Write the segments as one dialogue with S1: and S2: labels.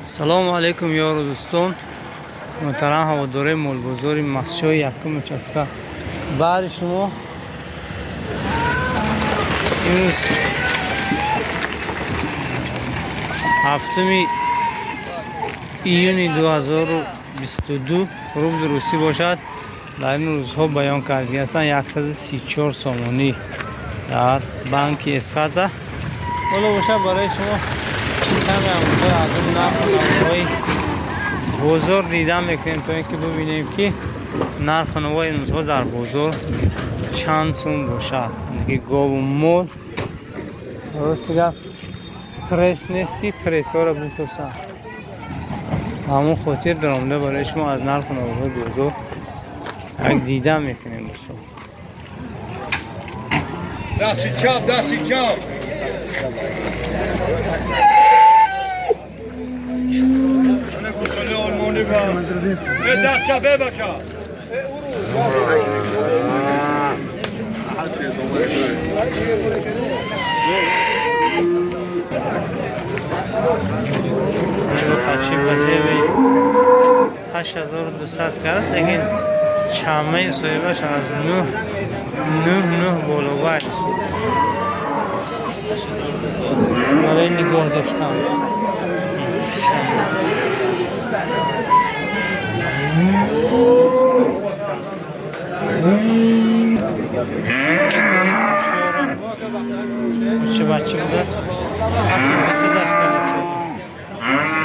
S1: салому алейкум ёру дӯстон, муҳтарам ҳаводории молбозори масҷидои якум участка. баъди шумо имрӯз 7 июни 2022 рубли русӣ бошад. дар ин рӯзҳо баён карда ҳастанд 134 сомонӣ дар банки эсхата. ҳоло бошад барои шумо каме амрӯзҳои аз он нархи бозор дида мекунем, то ин ки бибинем ки нархи навои имрӯзҳо дар бозор чанд сум бошад. ки гову мол рости гап пресс нест ки прессҳоро бипурсанд. ҳамон хотир даромада барои шумо аз нархи навои бозор як дида мекунем дӯстон.
S2: Дасти чап, дасти чап. Чуне гусоли олмони ба. Даст чапе бача.
S1: Пачи базеви 8200 аст, лекин чамаи соҳибаш аз 9 болова аст. барои нигоҳ доштан чӣ бачи будааст 720 каласт.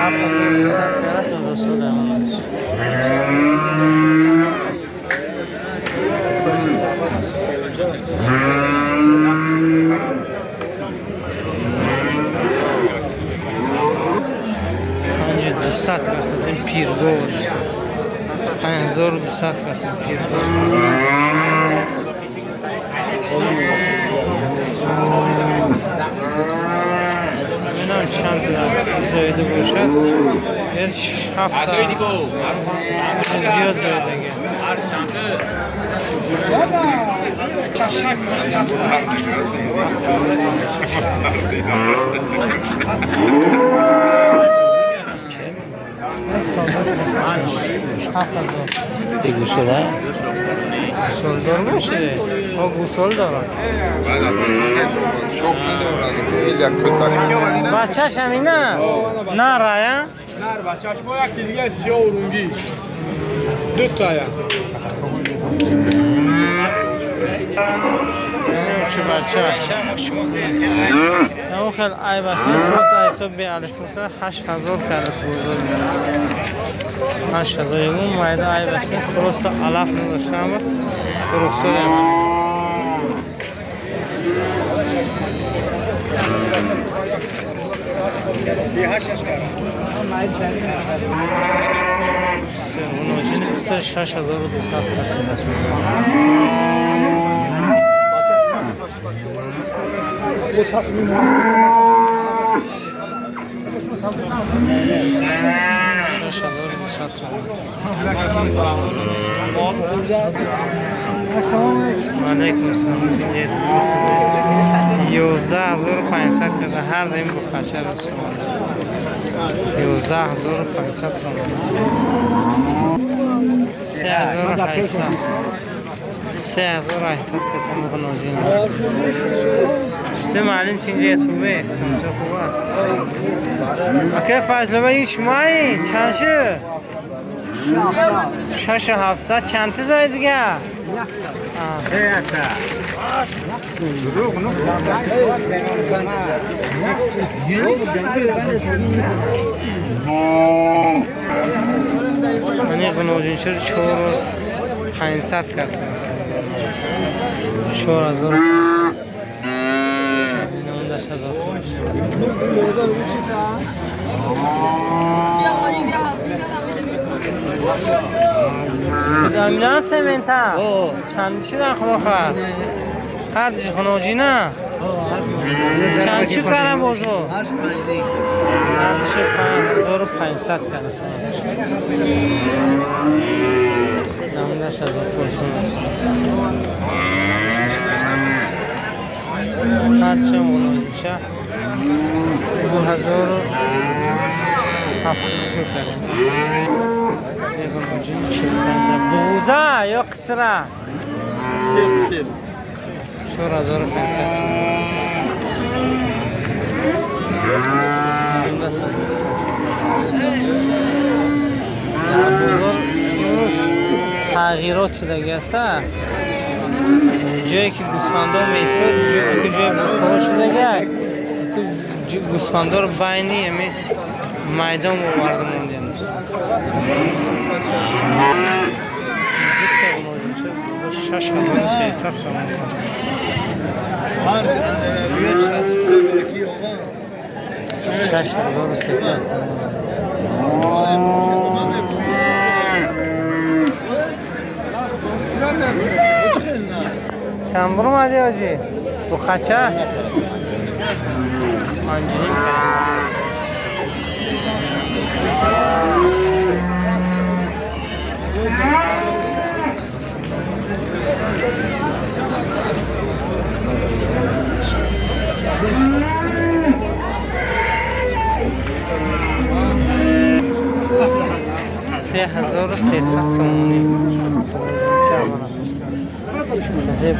S1: 7200 каласт нодостода амаст. Сад кас аз ин пиргов аст. 5200 кас ин пиргов. бинам чанд зоида бошад. ин 7 зиёд зоидага. گوسول ها؟ گوسول دار باشه؟ ها گوسول دارم. بچهش همینه؟ نه رایا؟
S3: نه بچهش با یکی دیگه سیاه و رنگیش 2 تایه.
S1: چه بچه؟ اون خیلی ای بسیار پروسه ایسا به الف پروسه 8000 کلس بزرگ 8000 اون مایده ای بسیار پروسه علف نداشتم فروخصه دارم. اون آجین قصه 6200 کلس دست علیکم سلام. 11500 کس هر دیم با خشر است. 11500 سوم. 3800 کس هم بخونوجین. شته معلم چینجیت خوبه، سمت خوب است. اگه فضل با این شمایی چند شو؟ 6700 چند تا زاید دیگه؟ من خونوجین شد 4500 کس است. 4000 کدامینا سمنتا چندشی نخلو خواه هر جی خنوجی نه چندشی کنم بازو هرشی 5500 کنم زمینه شد خوشون است هرچه خنوجی شه 2000 700 کردم. بگم 45 بغوزه یا قصره؟
S2: سیل
S1: 4500 در بازار امروز تغییرات شده است. جایی که گوسفندا میستاد جای بخار شده که گوسفندا رو بینی همی میدان آورده موندیم است. دیگه 6300 سوم است.
S2: هر روی 63 برکی آقا
S1: 6300 چند برو مدی آجی؟ دو خچه؟ آنجینیم سه 3300 سومونی زب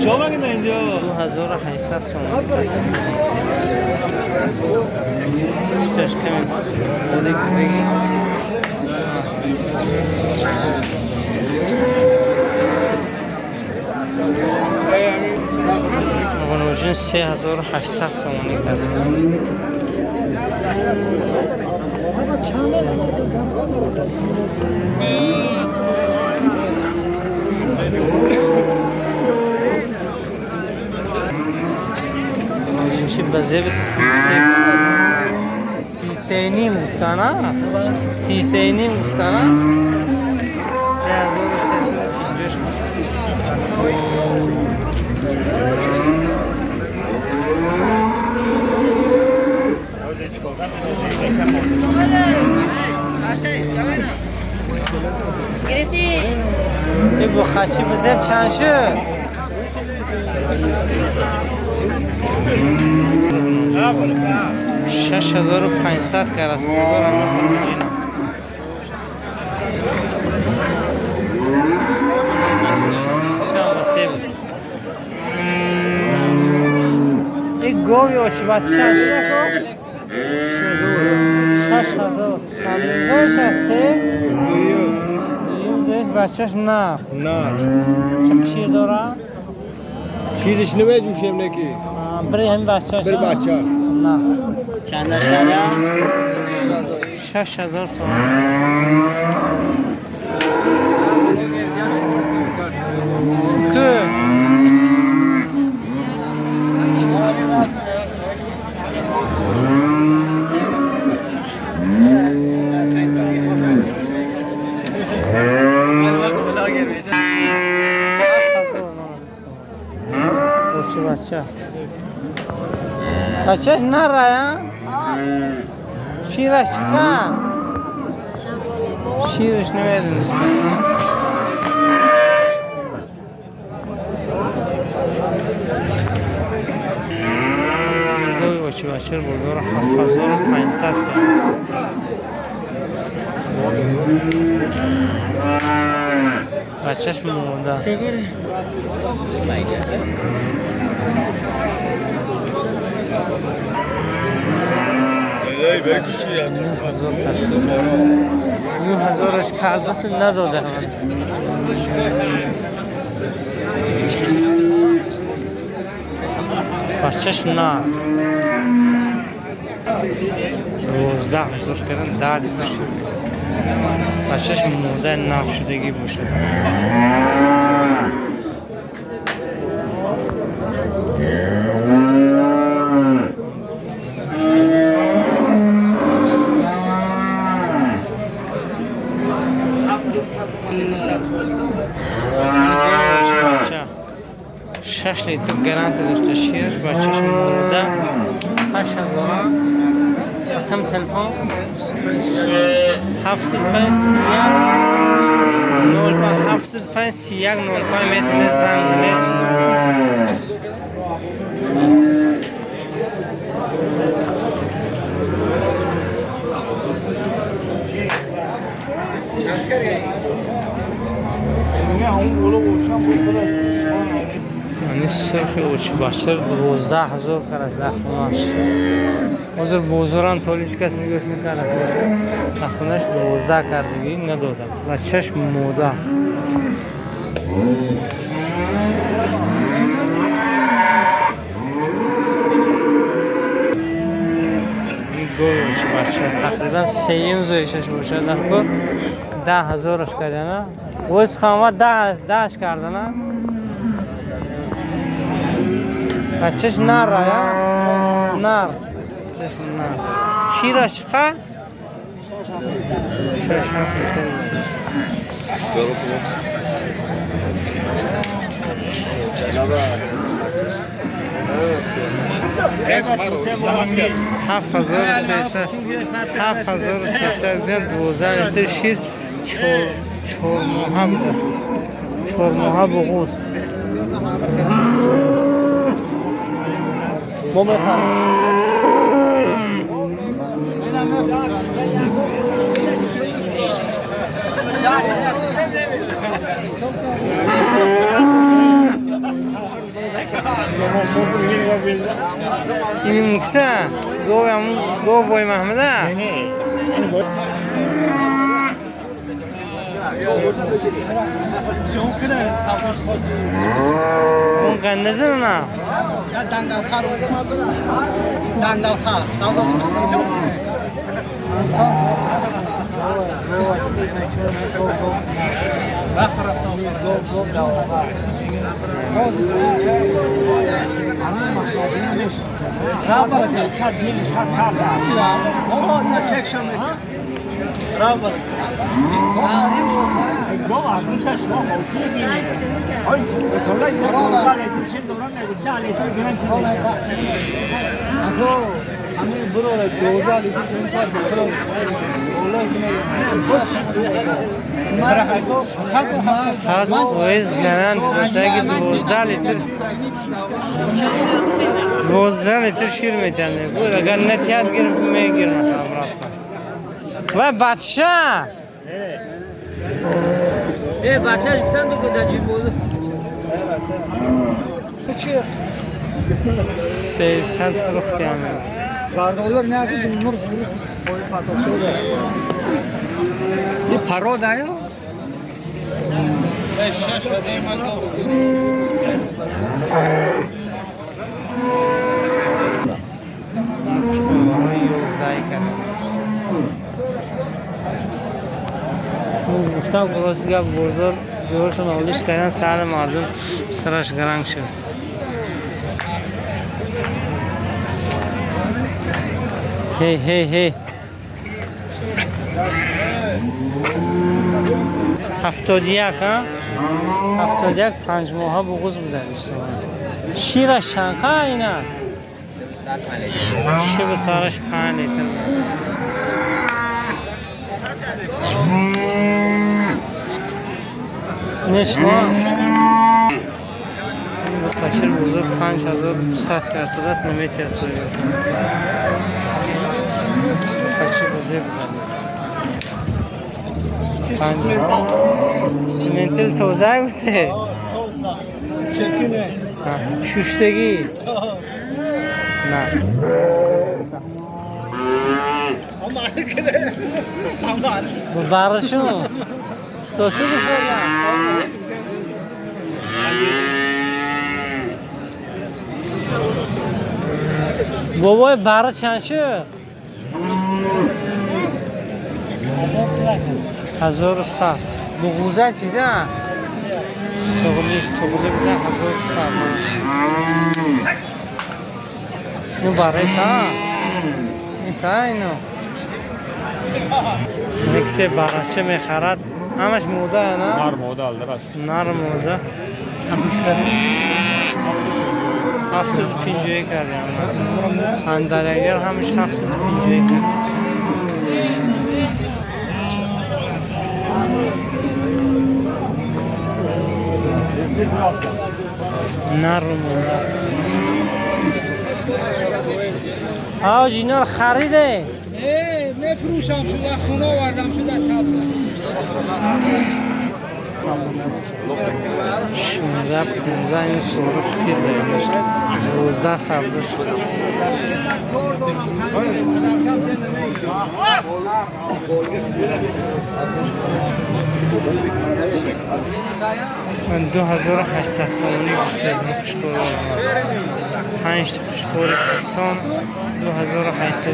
S1: 2800 سومونی اشتاش کمی بودی که بگی مغنوجین 3800 سومونی کسی مغنوجین بزیب 33 نیم گفتانا 33 نیم گفتانا 3350 ای بو خچی بزیب چند شد؟ 6500 کرد از بودار همه خروجینا ای گوی اوچی بچه چند شد اکو؟ 6000 چندین زایش هسته؟ این زایش بچهش نه چه شیر داره؟
S2: شیرش نوی جوشیم نکی
S1: بری همین بچهش
S2: بر بچه
S1: نه
S4: چندش داره؟
S1: 6000 تومان که بچه بچهش نره شیرش چکن شیرش نمیدونست دوی بچه رو بردار 7500 کنست بچهش مونده نو هزارش کرده سو نداده هم بچهش نه 12000 کردن 10 باشه بچهش مونده نف شدگی باشه بچه 6 لیتر گرانت داشته شیرش بچهش مورده 8000 رقم تلفن 705 میتونه زنگ بزنه یعنی سرخ اوچ باشتر 12,000 کرد دخونش حضور بوزوران تولیش کس نگوش نکرد دخونش 12 کردگی ندادم و چشم موده گوش باشه تقریبا 3 زویشش باشه دخون 10,000ش کردن ویس خامه 10 کردن بچهش نر یا نر بچهش نر شیرش چقدر؟ 6 7,300 زیاد 12 لیتر شیر 4 ماه بود است 4 ماه بغوز ما بخرم این مکسه گو بای محمده اون قندزه نه
S4: دندان خر دندان خر
S1: ساعت ویز گرند بسه 12 لیتر شیر میتنه بود اگر نتیاد گرفت میگیرم و بچه
S4: بچه ریختن دو کده جیم بود
S1: 300 فروختی همه
S4: Gardolar ne yapıyor? Bunlar koyu patosu da. Bir paro da ya.
S1: گفتم درست گفت بزرگ جورشون آولیش کردن سر مردم سرش گرنگ شد هی 71 ها 71 5 ماه بغض بوده شیرش چند که اینه؟ شیر سرش 5 لیتر نشنان قشر بزرگ 5,100 درصد است نمیتی از سوی قشر بزرگ سیمنتل توزه بوده
S4: Çekine.
S1: شوشتگی نه بارشون تو شو بسازن بابای بارا چند شد 1100 بغوزه چیزه توغلی بده 1100 اینو برای تا اینو نکسه براشه میخرد همش موده نه؟
S3: Var moda aldı rast.
S1: نر موده 750 کردیم اندرگر همش 750 کرد نر موده آج اینا رو خریده؟
S4: نفروشم شده خونه آوردم شده تبله
S1: 16 15 این سرخ پیر بریمش 12 سبزه شد من 2800 سامانی گفتم خوشکار 5 تا خوشکار فرسان 2800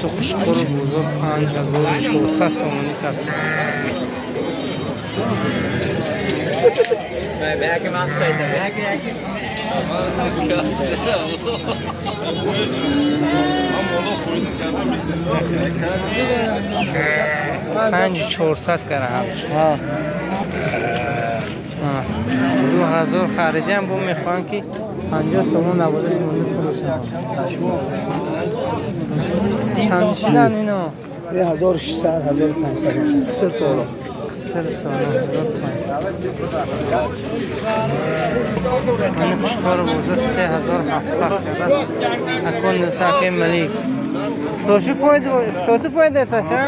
S1: تو خوشکار بزرگ 5400 سامانی کست پنج 400 کرد 2000 خریدیم با میخوان که 50 سومون نبودش مونده فروشم چند شدن اینو؟
S4: 1600 1500 سر سوالو
S1: سر سالا 1500 من خوشکار بوده 3700 کرده است اکن نساکه ملیک فتوشی پویده تاسه؟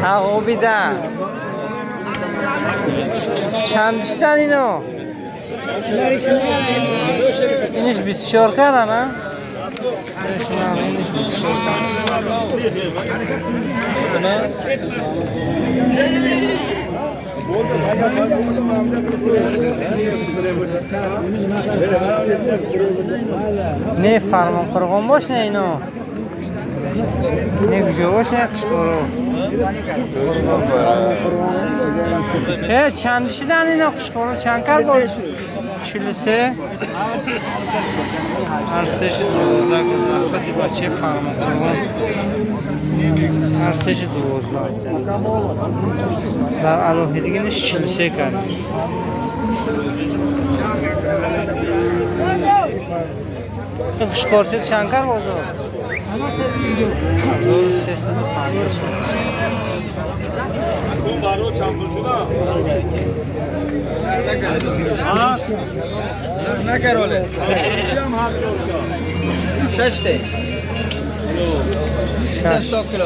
S1: ها بیده چند شدن اینو؟ اینش 24 کرده نه؟ اینش 24 نه فرمان قرغان باش نه اینو نه گجا باش نه خشکارو چند شدن اینا خشکارو چند کار باش 43 هر سهش 12 خودی بچه فرمان قرغان هر سهش 12 در علاقه دیگه نش 43 کرد خشکار چه چند کار بازار 1350
S4: نکروله 6 ته 6 کیلو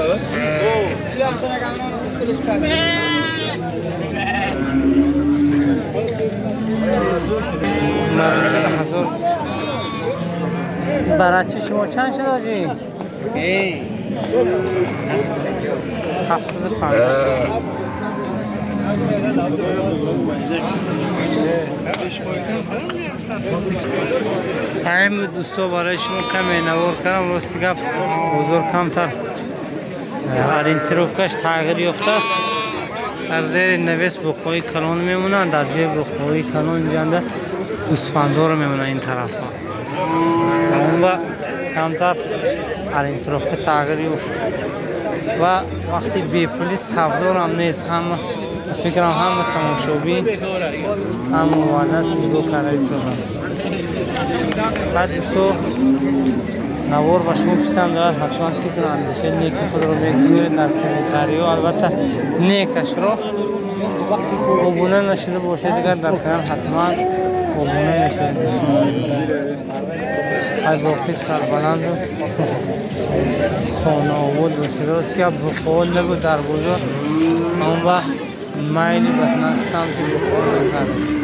S1: برای چی شما چند شد آجی؟ 750 همه دوستا برای شما کمی نوار کردم راستی گپ بزرگ کمتر اورینتیروفکاش تغییر یافته است در زیر نویس بخواهی کلان میمونن در جای بخواهی کلان اینجا گوسفندار میمونن این طرف ها اون با کمتر اورینتیروفکا تغییر یافته و وقتی بی پولیس حفظدار هم نیست همه فکرم همه تماشابی همه موانست دیگو کرده سال است بعد دوستو نوار با شما پسند دارد حتما فکر اندیشه نیک خود رو بگذارید در کمیتاری ها البته نیکش رو ابونه نشده باشه دیگر در کانال حتما ابونه نشده دوستان های باقی سربلند و خانه آود باشه راست که بخوال نبود در بزرگ اون با مایلی بدن سمتی بخوال نکرده